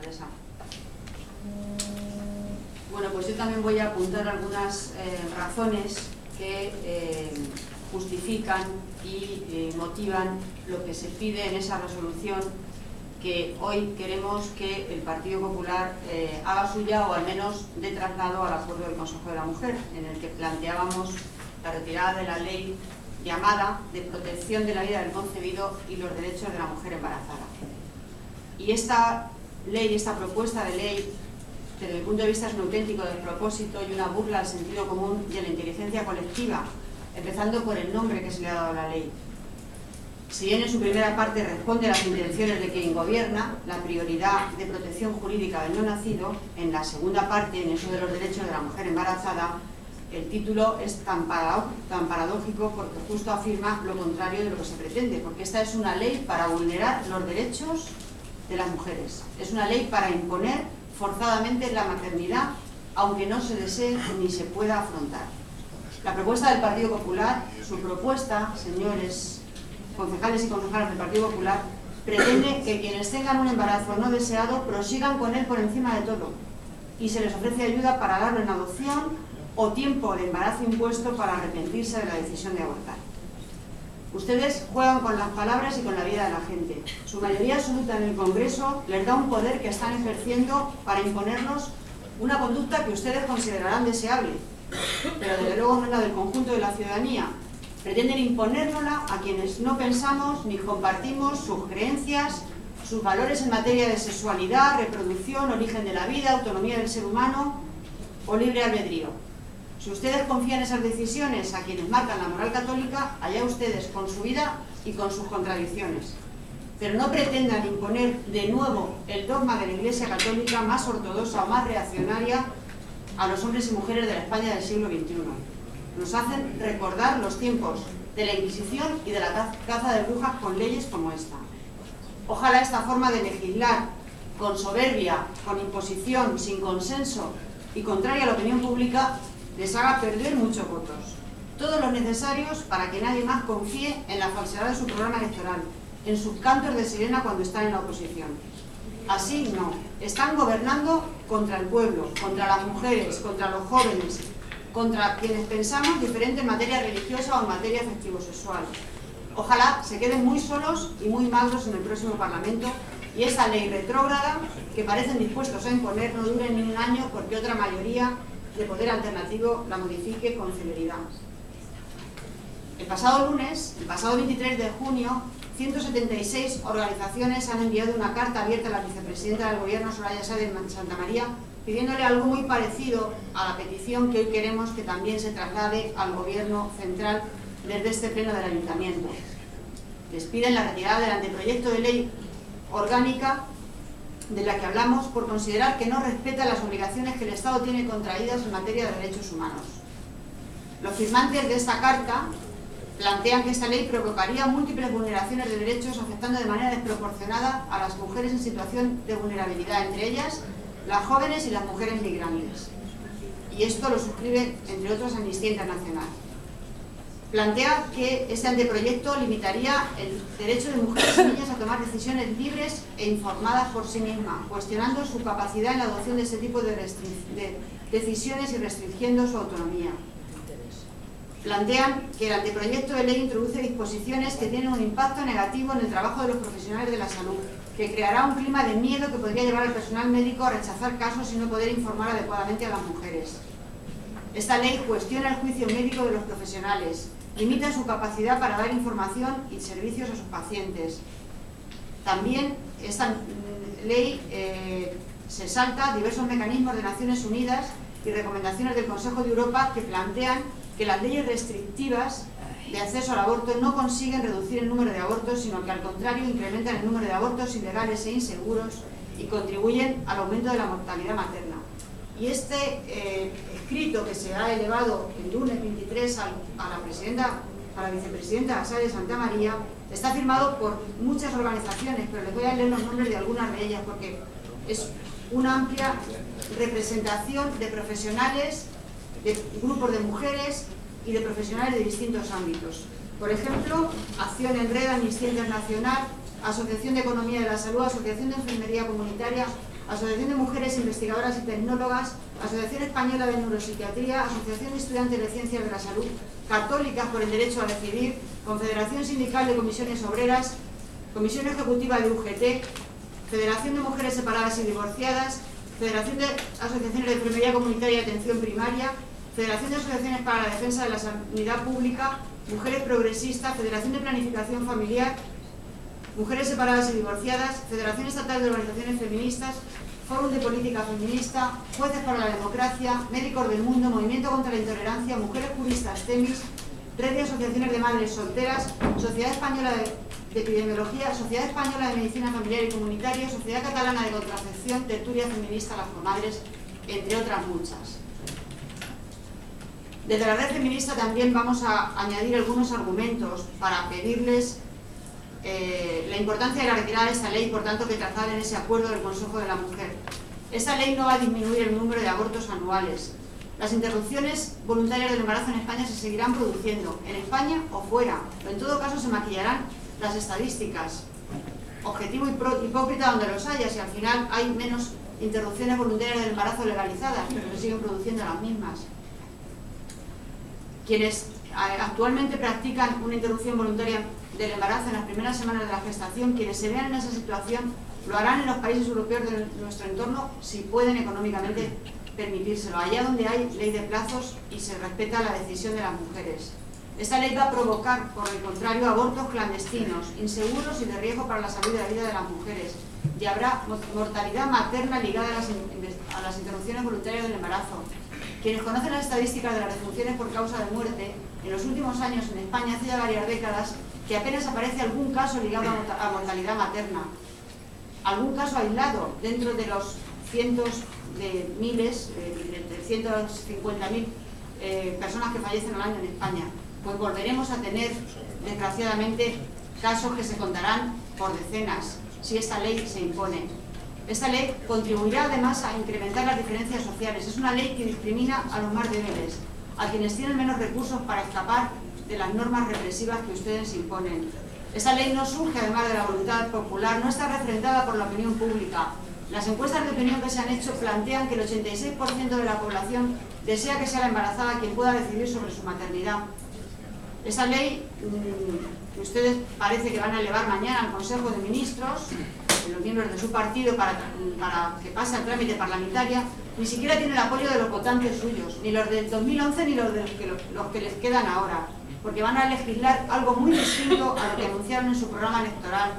empresa. Bueno, pues yo también voy a apuntar algunas razones que justifican y motivan lo que se pide en esa resolución que hoy queremos que el Partido Popular haga suya, o al menos dé traslado al acuerdo del Consejo de la Mujer, en el que planteábamos la retirada de la ley llamada de protección de la vida del concebido y los derechos de la mujer embarazada. Y esta ley, esta propuesta de ley, desde mi punto de vista es un auténtico despropósito y una burla al sentido común y a la inteligencia colectiva, empezando por el nombre que se le ha dado a la ley. Si bien en su primera parte responde a las intenciones de quien gobierna, la prioridad de protección jurídica del no nacido, en la segunda parte, en eso de los derechos de la mujer embarazada, el título es tan paradójico porque justo afirma lo contrario de lo que se pretende, porque esta es una ley para vulnerar los derechos de las mujeres. Es una ley para imponer forzadamente la maternidad, aunque no se desee ni se pueda afrontar. La propuesta del Partido Popular, su propuesta, señores concejales y concejalas del Partido Popular, pretende que quienes tengan un embarazo no deseado prosigan con él por encima de todo y se les ofrece ayuda para darlo en adopción o tiempo de embarazo impuesto para arrepentirse de la decisión de abortar. Ustedes juegan con las palabras y con la vida de la gente. Su mayoría absoluta en el Congreso les da un poder que están ejerciendo para imponernos una conducta que ustedes considerarán deseable, pero desde luego no es la del conjunto de la ciudadanía. Pretenden imponérnosla a quienes no pensamos ni compartimos sus creencias, sus valores en materia de sexualidad, reproducción, origen de la vida, autonomía del ser humano o libre albedrío. Si ustedes confían esas decisiones a quienes marcan la moral católica, allá ustedes con su vida y con sus contradicciones. Pero no pretendan imponer de nuevo el dogma de la Iglesia Católica más ortodoxa o más reaccionaria a los hombres y mujeres de la España del siglo XXI. Nos hacen recordar los tiempos de la Inquisición y de la caza de brujas con leyes como esta. Ojalá esta forma de legislar con soberbia, con imposición, sin consenso y contraria a la opinión pública les haga perder muchos votos, todos los necesarios para que nadie más confíe en la falsedad de su programa electoral, en sus cantos de sirena cuando están en la oposición. Así no, están gobernando contra el pueblo, contra las mujeres, contra los jóvenes, contra quienes pensamos diferente en materia religiosa o en materia afectivo-sexual. Ojalá se queden muy solos y muy magros en el próximo Parlamento y esa ley retrógrada que parecen dispuestos a imponer no dure ni un año porque otra mayoría de poder alternativo la modifique con celeridad. El pasado lunes, el pasado 23 de junio, 176 organizaciones han enviado una carta abierta a la vicepresidenta del Gobierno, Soraya Sáenz de Santamaría, pidiéndole algo muy parecido a la petición que hoy queremos que también se traslade al Gobierno central desde este pleno del Ayuntamiento. Les piden la retirada del anteproyecto de ley orgánica de la que hablamos por considerar que no respeta las obligaciones que el Estado tiene contraídas en materia de derechos humanos. Los firmantes de esta carta plantean que esta ley provocaría múltiples vulneraciones de derechos afectando de manera desproporcionada a las mujeres en situación de vulnerabilidad, entre ellas las jóvenes y las mujeres migrantes. Y esto lo suscribe, entre otros, Amnistía Internacional. Plantea que este anteproyecto limitaría el derecho de mujeres y niñas a tomar decisiones libres e informadas por sí mismas, cuestionando su capacidad en la adopción de este tipo de decisiones y restringiendo su autonomía. Plantean que el anteproyecto de ley introduce disposiciones que tienen un impacto negativo en el trabajo de los profesionales de la salud, que creará un clima de miedo que podría llevar al personal médico a rechazar casos y no poder informar adecuadamente a las mujeres. Esta ley cuestiona el juicio médico de los profesionales, limita su capacidad para dar información y servicios a sus pacientes. También esta ley se salta diversos mecanismos de Naciones Unidas y recomendaciones del Consejo de Europa que plantean que las leyes restrictivas de acceso al aborto no consiguen reducir el número de abortos, sino que al contrario incrementan el número de abortos ilegales e inseguros y contribuyen al aumento de la mortalidad materna. Y este escrito que se ha elevado el lunes 23 a la vicepresidenta Sáenz de Santamaría está firmado por muchas organizaciones, pero les voy a leer los nombres de algunas de ellas porque es una amplia representación de profesionales, de grupos de mujeres y de profesionales de distintos ámbitos. Por ejemplo, Acción en Red, Amnistía Internacional, Asociación de Economía de la Salud, Asociación de Enfermería Comunitaria Asociación de Mujeres Investigadoras y Tecnólogas, Asociación Española de Neuropsiquiatría, Asociación de Estudiantes de Ciencias de la Salud, Católicas por el Derecho a Decidir, Confederación Sindical de Comisiones Obreras, Comisión Ejecutiva de UGT, Federación de Mujeres Separadas y Divorciadas, Federación de Asociaciones de Enfermería Comunitaria y Atención Primaria, Federación de Asociaciones para la Defensa de la Sanidad Pública, Mujeres Progresistas, Federación de Planificación Familiar, Mujeres Separadas y Divorciadas, Federación Estatal de Organizaciones Feministas, Fórum de Política Feminista, Jueces para la Democracia, Médicos del Mundo, Movimiento contra la Intolerancia, Mujeres Juristas TEMIS, Red de Asociaciones de Madres Solteras, Sociedad Española de Epidemiología, Sociedad Española de Medicina Familiar y Comunitaria, Sociedad Catalana de Contracepción, Tertulia Feminista Las Comadres, entre otras muchas. Desde la red feminista también vamos a añadir algunos argumentos para pedirles la importancia de la retirada de esta ley, por tanto que trazada en ese acuerdo del Consejo de la Mujer. Esta ley no va a disminuir el número de abortos anuales. Las interrupciones voluntarias del embarazo en España se seguirán produciendo, en España o fuera, pero en todo caso se maquillarán las estadísticas. Objetivo hipócrita donde los haya, si al final hay menos interrupciones voluntarias del embarazo legalizadas, pero se siguen produciendo las mismas. Quienes actualmente practican una interrupción voluntaria del embarazo en las primeras semanas de la gestación, quienes se vean en esa situación, lo harán en los países europeos de nuestro entorno si pueden económicamente permitírselo, allá donde hay ley de plazos y se respeta la decisión de las mujeres. Esta ley va a provocar, por el contrario, abortos clandestinos, inseguros y de riesgo para la salud y la vida de las mujeres, y habrá mortalidad materna ligada a las interrupciones voluntarias del embarazo. Quienes conocen las estadísticas de las defunciones por causa de muerte, en los últimos años en España, hace ya varias décadas, que apenas aparece algún caso ligado a mortalidad materna. Algún caso aislado dentro de los cientos de miles, de 150.000 personas que fallecen al año en España. Pues volveremos a tener, desgraciadamente, casos que se contarán por decenas, si esta ley se impone. Esta ley contribuirá además a incrementar las diferencias sociales. Es una ley que discrimina a los más débiles, a quienes tienen menos recursos para escapar de las normas represivas que ustedes imponen. Esta ley no surge además de la voluntad popular, no está refrendada por la opinión pública. Las encuestas de opinión que se han hecho plantean que el 86% de la población desea que sea la embarazada quien pueda decidir sobre su maternidad. Esa ley que ustedes parece que van a elevar mañana al Consejo de Ministros, los miembros de su partido, para que pase al trámite parlamentario, ni siquiera tiene el apoyo de los votantes suyos, ni los del 2011 ni los que les quedan ahora, porque van a legislar algo muy distinto a lo que anunciaron en su programa electoral.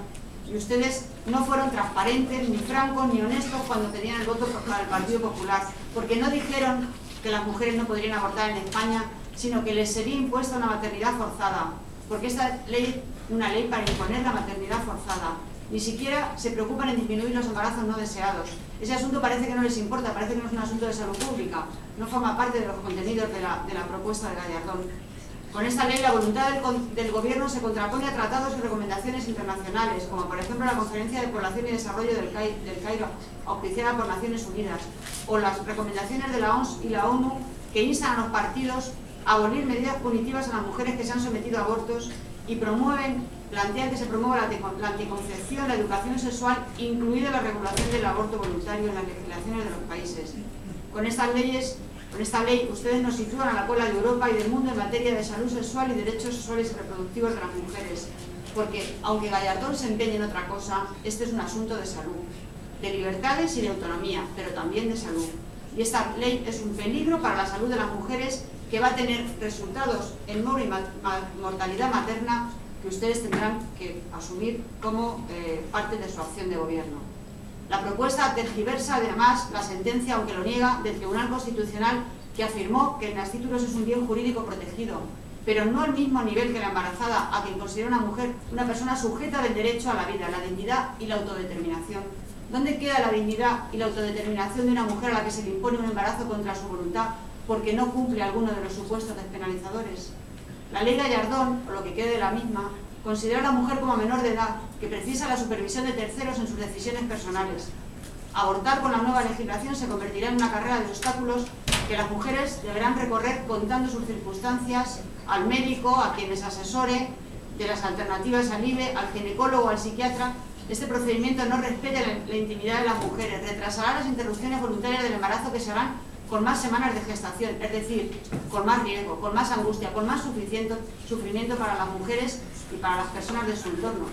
Y ustedes no fueron transparentes, ni francos, ni honestos cuando pedían el voto para el Partido Popular, porque no dijeron que las mujeres no podrían abortar en España, sino que les sería impuesta una maternidad forzada, porque esta ley es una ley para imponer la maternidad forzada. Ni siquiera se preocupan en disminuir los embarazos no deseados. Ese asunto parece que no les importa, parece que no es un asunto de salud pública, no forma parte de los contenidos de la propuesta de Gallardón. Con esta ley la voluntad del Gobierno se contrapone a tratados y recomendaciones internacionales, como por ejemplo la Conferencia de Población y Desarrollo del Cairo, auspiciada por Naciones Unidas, o las recomendaciones de la OMS y la ONU que instan a los partidos a abolir medidas punitivas a las mujeres que se han sometido a abortos y plantean que se promueva la anticoncepción, la educación sexual, incluida la regulación del aborto voluntario en las legislaciones de los países. Con esta ley ustedes nos sitúan a la cola de Europa y del mundo en materia de salud sexual y derechos sexuales y reproductivos de las mujeres, porque aunque Gallardón se empeñe en otra cosa, este es un asunto de salud, de libertades y de autonomía, pero también de salud. Y esta ley es un peligro para la salud de las mujeres, que va a tener resultados en mortalidad materna que ustedes tendrán que asumir como parte de su acción de gobierno. La propuesta tergiversa además la sentencia, aunque lo niega, del Tribunal Constitucional, que afirmó que el nascítulos es un bien jurídico protegido, pero no al mismo nivel que la embarazada, a quien considera una mujer una persona sujeta del derecho a la vida, la dignidad y la autodeterminación. ¿Dónde queda la dignidad y la autodeterminación de una mujer a la que se le impone un embarazo contra su voluntad porque no cumple alguno de los supuestos despenalizadores? La ley Gallardón, o lo que quede de la misma, considera a la mujer como menor de edad, que precisa la supervisión de terceros en sus decisiones personales. Abortar con la nueva legislación se convertirá en una carrera de obstáculos que las mujeres deberán recorrer contando sus circunstancias al médico, a quienes asesore de las alternativas al IVE, al ginecólogo, al psiquiatra, Este procedimiento no respeta la intimidad de las mujeres, retrasará las interrupciones voluntarias del embarazo que se van con más semanas de gestación, es decir, con más riesgo, con más angustia, con más sufrimiento para las mujeres y para las personas de su entorno.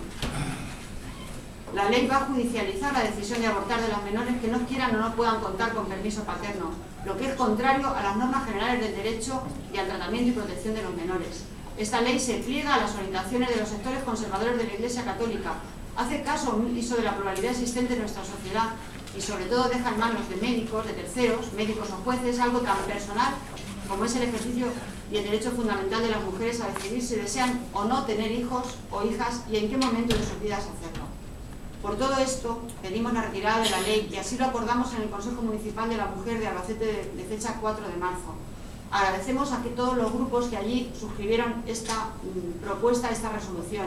La ley va a judicializar la decisión de abortar de las menores que no quieran o no puedan contar con permiso paterno, lo que es contrario a las normas generales del derecho y al tratamiento y protección de los menores. Esta ley se pliega a las orientaciones de los sectores conservadores de la Iglesia Católica, hace caso omiso de la pluralidad existente en nuestra sociedad y sobre todo deja en manos de médicos, de terceros, médicos o jueces, algo tan personal como es el ejercicio y el derecho fundamental de las mujeres a decidir si desean o no tener hijos o hijas y en qué momento de sus vidas hacerlo. Por todo esto, pedimos la retirada de la ley y así lo acordamos en el Consejo Municipal de la Mujer de Albacete de fecha 4 de marzo. Agradecemos a todos los grupos que allí suscribieron esta propuesta, esta resolución,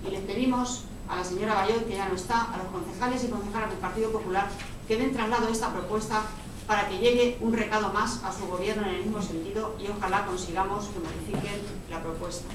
y les pedimos a la señora Bayot, que ya no está, a los concejales y concejalas del Partido Popular que den traslado a esta propuesta para que llegue un recado más a su gobierno en el mismo sentido y ojalá consigamos que modifiquen la propuesta.